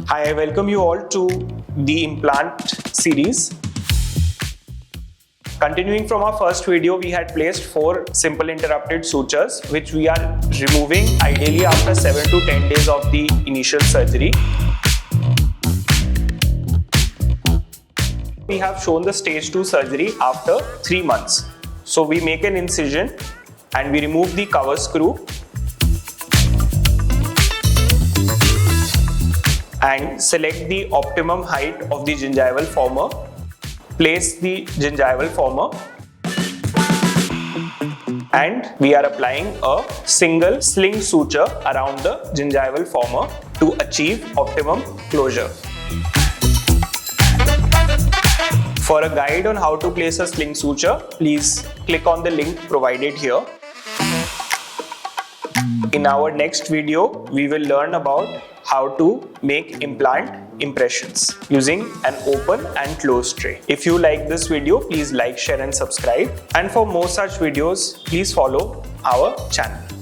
Hi, I welcome you all to the Implant series. Continuing from our first video, we had placed 4 simple interrupted sutures, which we are removing ideally after 7 to 10 days of the initial surgery. We have shown the stage 2 surgery after 3 months. So we make an incision and we remove the cover screw and select the optimum height of the gingival former. Place the gingival former and we are applying a single sling suture around the gingival former to achieve optimum closure. For a guide on how to place a sling suture, please click on the link provided here. In our next video, we will learn about how to make implant impressions using an open and closed tray. If you like this video, please like, share and subscribe. And for more such videos, please follow our channel.